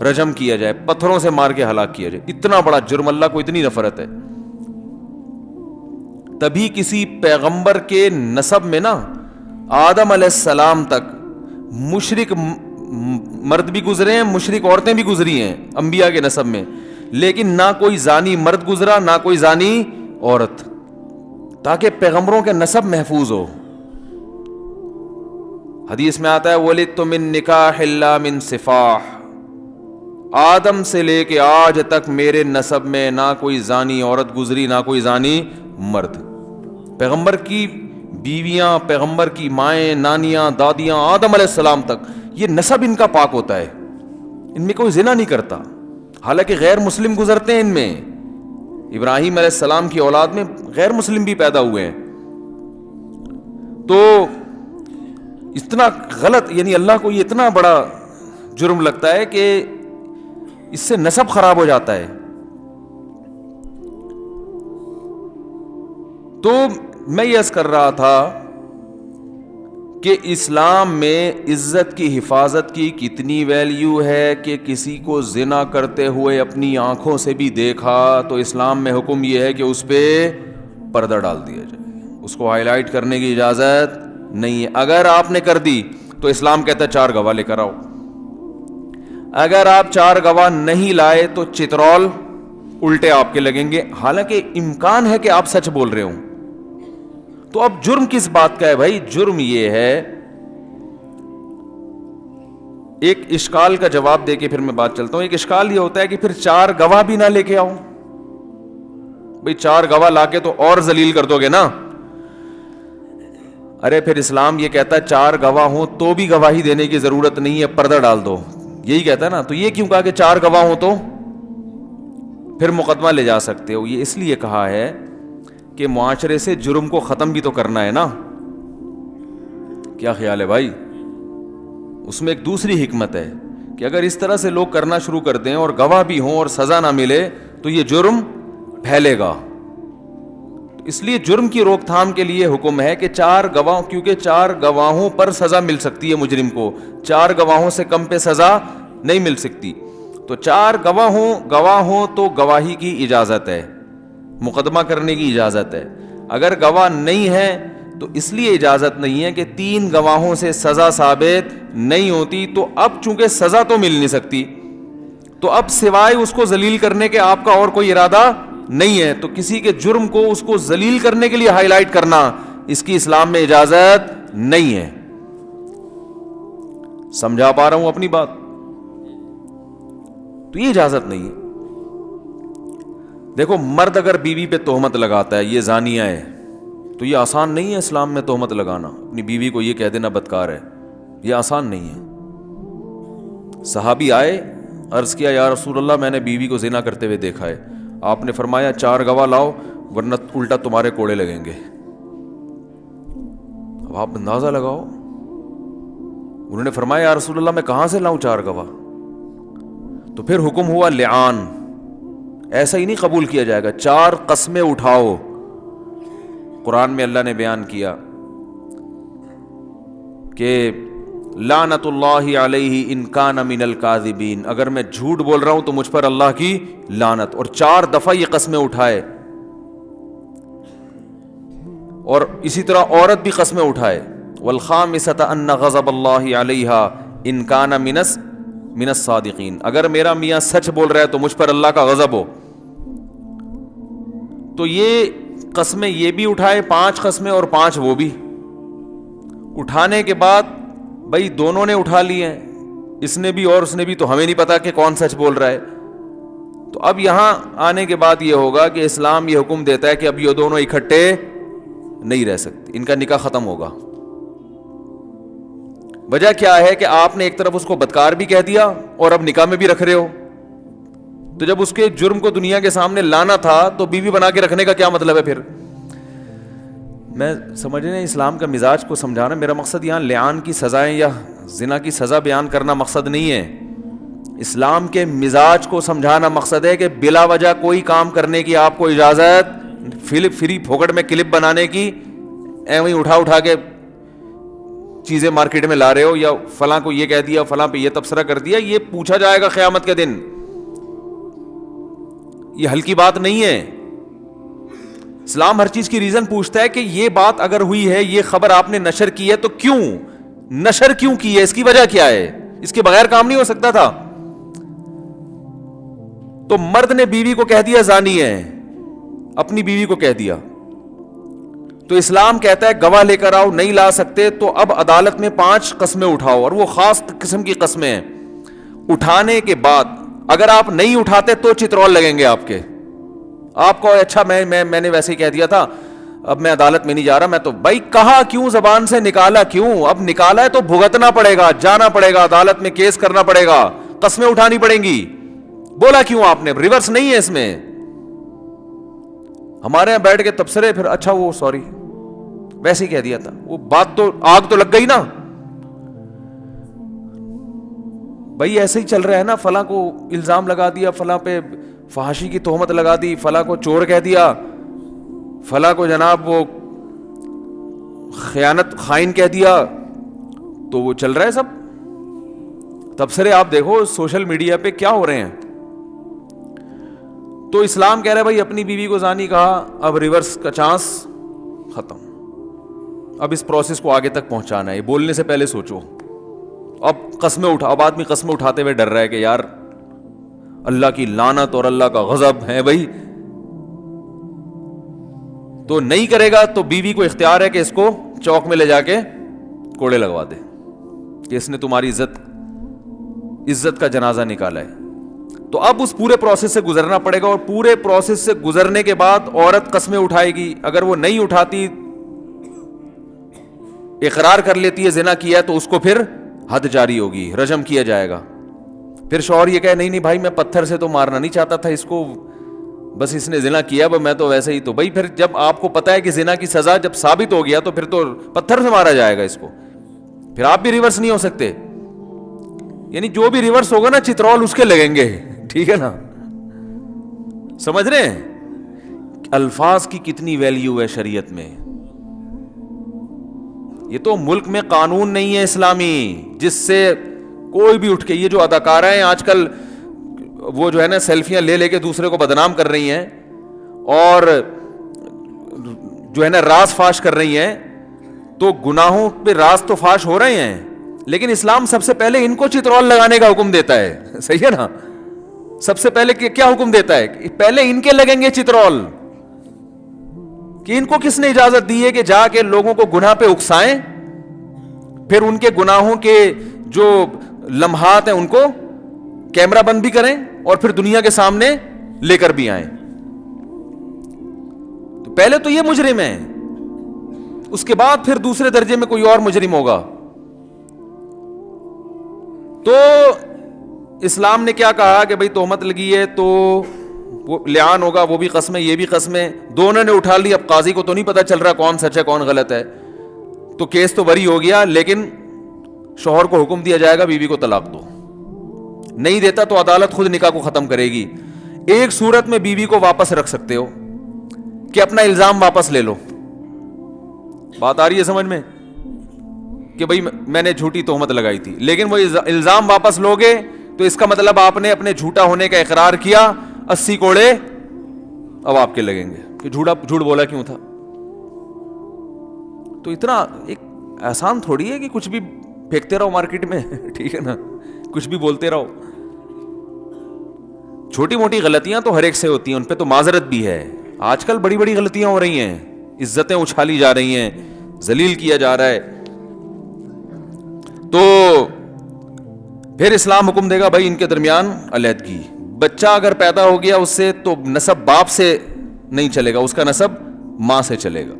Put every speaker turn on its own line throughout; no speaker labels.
رجم کیا جائے, پتھروں سے مار کے ہلاک کیا جائے. اتنا بڑا جرم, اللہ کو اتنی نفرت ہے. تبھی کسی پیغمبر کے نسب میں نا آدم علیہ السلام تک مشرک مرد بھی گزرے ہیں, مشرک عورتیں بھی گزری ہیں انبیاء کے نسب میں, لیکن نہ کوئی زانی مرد گزرا نہ کوئی زانی عورت, تاکہ پیغمبروں کے نسب محفوظ ہو. حدیث میں آتا ہے وَلِدْتُ مِن نِکَاحِ اللَّا مِن صِفَاحٍ, آدم سے لے کے آج تک میرے نسب میں نہ کوئی زانی عورت گزری نہ کوئی زانی مرد. پیغمبر کی بیویاں, پیغمبر کی مائیں, نانیاں, دادیاں, آدم علیہ السلام تک یہ نسب ان کا پاک ہوتا ہے, ان میں کوئی زنا نہیں کرتا. حالانکہ غیر مسلم گزرتے ہیں ان میں, ابراہیم علیہ السلام کی اولاد میں غیر مسلم بھی پیدا ہوئے ہیں. تو اتنا غلط, یعنی اللہ کو یہ اتنا بڑا جرم لگتا ہے کہ اس سے نسب خراب ہو جاتا ہے. تو میں یہ عرض کر رہا تھا کہ اسلام میں عزت کی حفاظت کی کتنی ویلیو ہے کہ کسی کو زنا کرتے ہوئے اپنی آنکھوں سے بھی دیکھا تو اسلام میں حکم یہ ہے کہ اس پہ پردہ ڈال دیا جائے, اس کو ہائی لائٹ کرنے کی اجازت نہیں ہے. اگر آپ نے کر دی تو اسلام کہتا ہے 4 گواہ لے کر آؤ. اگر آپ 4 گواہ نہیں لائے تو چترول الٹے آپ کے لگیں گے, حالانکہ امکان ہے کہ آپ سچ بول رہے ہوں. تو اب جرم کس بات کا ہے بھائی؟ جرم یہ ہے, ایک اشکال کا جواب دے کے پھر میں بات چلتا ہوں. ایک اشکال یہ ہوتا ہے کہ پھر 4 گواہ بھی نہ لے کے آؤ. بھائی 4 گواہ لا کے تو اور ذلیل کر دو گے نا. ارے پھر اسلام یہ کہتا ہے 4 گواہ ہوں تو بھی گواہی دینے کی ضرورت نہیں ہے, پردہ ڈال دو, یہی کہتا ہے نا. تو یہ کیوں کہا کہ 4 گواہ ہوں تو پھر مقدمہ لے جا سکتے ہو؟ یہ اس لیے کہا ہے کہ معاشرے سے جرم کو ختم بھی تو کرنا ہے نا. کیا خیال ہے بھائی؟ اس میں ایک دوسری حکمت ہے کہ اگر اس طرح سے لوگ کرنا شروع کر دیں اور گواہ بھی ہوں اور سزا نہ ملے تو یہ جرم پھیلے گا. اس لیے جرم کی روک تھام کے لیے حکم ہے کہ 4 گواہ, کیونکہ 4 گواہوں پر سزا مل سکتی ہے مجرم کو, 4 گواہوں سے کم پہ سزا نہیں مل سکتی. تو 4 گواہ ہوں تو گواہی کی اجازت ہے, مقدمہ کرنے کی اجازت ہے. اگر گواہ نہیں ہے تو اس لیے اجازت نہیں ہے کہ 3 گواہوں سے سزا ثابت نہیں ہوتی. تو اب چونکہ سزا تو مل نہیں سکتی, تو اب سوائے اس کو ذلیل کرنے کے آپ کا اور کوئی ارادہ نہیں ہے. تو کسی کے جرم کو اس کو ذلیل کرنے کے لیے ہائی لائٹ کرنا, اس کی اسلام میں اجازت نہیں ہے. سمجھا پا رہا ہوں اپنی بات؟ تو یہ اجازت نہیں ہے. دیکھو مرد اگر بیوی پہ تہمت لگاتا ہے یہ زانیہ ہے, تو یہ آسان نہیں ہے اسلام میں تہمت لگانا, اپنی بیوی کو یہ کہہ دینا بدکار ہے, یہ آسان نہیں ہے. صحابی آئے, عرض کیا یا رسول اللہ میں نے بیوی کو زنا کرتے ہوئے دیکھا ہے. آپ نے فرمایا 4 گواہ لاؤ ورنہ الٹا تمہارے کوڑے لگیں گے. اب آپ اندازہ لگاؤ, انہوں نے فرمایا یا رسول اللہ میں کہاں سے لاؤں 4 گواہ؟ تو پھر حکم ہوا لعان, ایسا ہی نہیں قبول کیا جائے گا, 4 قسمیں اٹھاؤ. قرآن میں اللہ نے بیان کیا کہ لعنت اللہ علیہ ان کان من الکاذبین, اگر میں جھوٹ بول رہا ہوں تو مجھ پر اللہ کی لعنت. اور 4 دفعہ یہ قسمیں اٹھائے, اور اسی طرح عورت بھی قسمیں اٹھائے. والخامسۃ ان غضب اللہ علیہا ان کان من الصادقین, اگر میرا میاں سچ بول رہا ہے تو مجھ پر اللہ کا غضب ہو. تو یہ قسمیں یہ بھی اٹھائے, 5 قسمیں اور 5 وہ بھی. اٹھانے کے بعد بھائی دونوں نے اٹھا لی ہیں, اس نے بھی اور اس نے بھی, تو ہمیں نہیں پتا کہ کون سچ بول رہا ہے. تو اب یہاں آنے کے بعد یہ ہوگا کہ اسلام یہ حکم دیتا ہے کہ اب یہ دونوں اکٹھے نہیں رہ سکتے, ان کا نکاح ختم ہوگا. وجہ کیا ہے کہ آپ نے ایک طرف اس کو بدکار بھی کہہ دیا اور اب نکاح میں بھی رکھ رہے ہو. تو جب اس کے جرم کو دنیا کے سامنے لانا تھا تو بیوی بنا کے رکھنے کا کیا مطلب ہے پھر؟ میں سمجھ رہے ہیں اسلام کا مزاج کو سمجھانا. میرا مقصد یہاں لعان کی سزائیں یا زنا کی سزا بیان کرنا مقصد نہیں ہے. اسلام کے مزاج کو سمجھانا مقصد ہے کہ بلا وجہ کوئی کام کرنے کی آپ کو اجازت, فری پھوکٹ میں کلپ بنانے کی, ایویں اٹھا کے چیزیں مارکیٹ میں لا رہے ہو, یا فلاں کو یہ کہہ دیا, فلاں پہ یہ تبصرہ کر دیا, یہ پوچھا جائے گا قیامت کے دن. یہ ہلکی بات نہیں ہے. اسلام ہر چیز کی ریزن پوچھتا ہے کہ یہ بات اگر ہوئی ہے, یہ خبر آپ نے نشر کی ہے, تو کیوں نشر کیوں کی ہے, اس کی وجہ کیا ہے, اس کے بغیر کام نہیں ہو سکتا تھا. تو مرد نے بیوی کو کہہ دیا زانی ہے, اپنی بیوی کو کہہ دیا, تو اسلام کہتا ہے گواہ لے کر آؤ, نہیں لا سکتے تو اب عدالت میں 5 قسمیں اٹھاؤ, اور وہ خاص قسم کی قسمیں ہیں. اٹھانے کے بعد اگر آپ نہیں اٹھاتے تو چترول لگیں گے آپ کے. آپ کو اچھا میں نے ویسے ہی کہہ دیا تھا, اب میں عدالت میں نہیں جا رہا. میں تو بھائی کہا کیوں, زبان سے نکالا کیوں, اب نکالا ہے تو بھگتنا پڑے گا, جانا پڑے گا, عدالت میں کیس کرنا پڑے گا, قسمیں اٹھانی پڑیں گی. بولا کیوں آپ نے, ریورس نہیں ہے اس میں. ہمارے یہاں بیٹھ کے تبصرے, پھر اچھا وہ سوری ویسے ہی کہہ دیا تھا, وہ بات تو آگ تو لگ گئی نا بھائی. ایسے ہی چل رہا ہے نا, فلاں کو الزام لگا دیا, فلاں پہ فحاشی کی تہمت لگا دی, فلاں کو چور کہہ دیا, فلاں کو جناب وہ خیانت خائن کہہ دیا, تو وہ چل رہا ہے سب. تبصرے آپ دیکھو سوشل میڈیا پہ کیا ہو رہے ہیں. تو اسلام کہہ رہا ہے بھائی اپنی بیوی کو زانی کہا, اب ریورس کا چانس ختم. اب اس پروسیس کو آگے تک پہنچانا ہے, بولنے سے پہلے سوچو. اب قسمیں اٹھا, اب آدمی قسمیں اٹھاتے ہوئے ڈر رہا ہے کہ یار اللہ کی لعنت اور اللہ کا غضب ہے بھائی. تو نہیں کرے گا تو بیوی کو اختیار ہے کہ اس کو چوک میں لے جا کے کوڑے لگوا دے کہ اس نے تمہاری عزت کا جنازہ نکالا ہے. تو اب اس پورے پروسیس سے گزرنا پڑے گا, اور پورے پروسیس سے گزرنے کے بعد عورت قسمیں اٹھائے گی. اگر وہ نہیں اٹھاتی, اقرار کر لیتی ہے زنا کیا ہے, تو اس کو پھر حد جاری ہوگی, رجم کیا جائے گا. پھر شوہر یہ کہے نہیں بھائی میں پتھر سے تو مارنا نہیں چاہتا تھا اس کو, بس اس نے زنا کیا, میں تو ویسے ہی. تو بھائی پھر جب آپ کو پتا ہے کہ زنا کی سزا جب ثابت ہو گیا, تو پھر تو پتھر سے مارا جائے گا اس کو. پھر آپ بھی ریورس نہیں ہو سکتے. یعنی جو بھی ریورس ہوگا نا, چترول اس کے لگیں گے. ٹھیک ہے نا, سمجھ رہے ہیں الفاظ کی کتنی ویلیو ہے شریعت میں. یہ تو ملک میں قانون نہیں ہے اسلامی جس سے کوئی بھی اٹھ کے, یہ جو اداکارہ ہیں آج کل وہ جو ہے نا سیلفیاں لے لے کے دوسرے کو بدنام کر رہی ہیں, اور جو ہے نا راز فاش کر رہی ہیں, تو گناہوں پہ راز تو فاش ہو رہے ہیں, لیکن اسلام سب سے پہلے ان کو چترول لگانے کا حکم دیتا ہے. صحیح ہے نا, سب سے پہلے کیا حکم دیتا ہے, پہلے ان کے لگیں گے چترول. کہ ان کو کس نے اجازت دی ہے کہ جا کے لوگوں کو گناہ پہ اکسائیں, پھر ان کے گناہوں کے جو لمحات ہیں ان کو کیمرہ بند بھی کریں, اور پھر دنیا کے سامنے لے کر بھی آئیں. تو پہلے تو یہ مجرم ہے, اس کے بعد پھر دوسرے درجے میں کوئی اور مجرم ہوگا. تو اسلام نے کیا کہا کہ بھئی تہمت لگی ہے تو وہ لعان ہوگا, وہ بھی قسمیں یہ بھی قسمیں, دونوں نے اٹھا لی. اب قاضی کو تو نہیں پتا چل رہا کون سچ ہے کون غلط ہے, تو کیس تو بری ہو گیا, لیکن شوہر کو حکم دیا جائے گا بیوی کو طلاق دو. نہیں دیتا تو عدالت خود نکاح کو ختم کرے گی. ایک صورت میں بیوی کو واپس رکھ سکتے ہو کہ اپنا الزام واپس لے لو. بات آ رہی ہے سمجھ میں, کہ بھئی میں نے جھوٹی تہمت لگائی تھی, لیکن وہ الزام واپس لوگے تو اس کا مطلب آپ نے اپنے جھوٹا ہونے کا اقرار کیا, 80 کوڑے اب آپ کے لگیں گے کہ جھوٹ بولا کیوں تھا. تو اتنا ایک آسان تھوڑی ہے کہ کچھ بھی پھینکتے رہو مارکیٹ میں. ٹھیک ہے نا, کچھ بھی بولتے رہو. چھوٹی موٹی غلطیاں تو ہر ایک سے ہوتی ہیں, ان پہ تو معذرت بھی ہے. آج کل بڑی بڑی غلطیاں ہو رہی ہیں, عزتیں اچھالی جا رہی ہیں, ذلیل کیا جا رہا ہے. تو پھر اسلام حکم دے گا بھائی ان کے درمیان علیحدگی. بچہ اگر پیدا ہو گیا اس سے, تو نسب باپ سے نہیں چلے گا, اس کا نسب ماں سے چلے گا.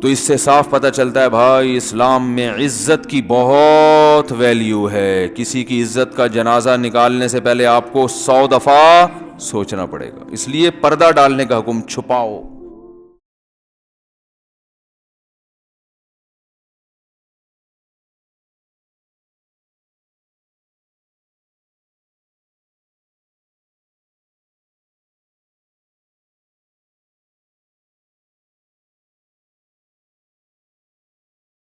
تو اس سے صاف پتہ چلتا ہے بھائی اسلام میں عزت کی بہت ویلیو ہے. کسی کی عزت کا جنازہ نکالنے سے پہلے آپ کو 100 دفعہ سوچنا پڑے گا. اس لیے پردہ ڈالنے کا حکم, چھپاؤ.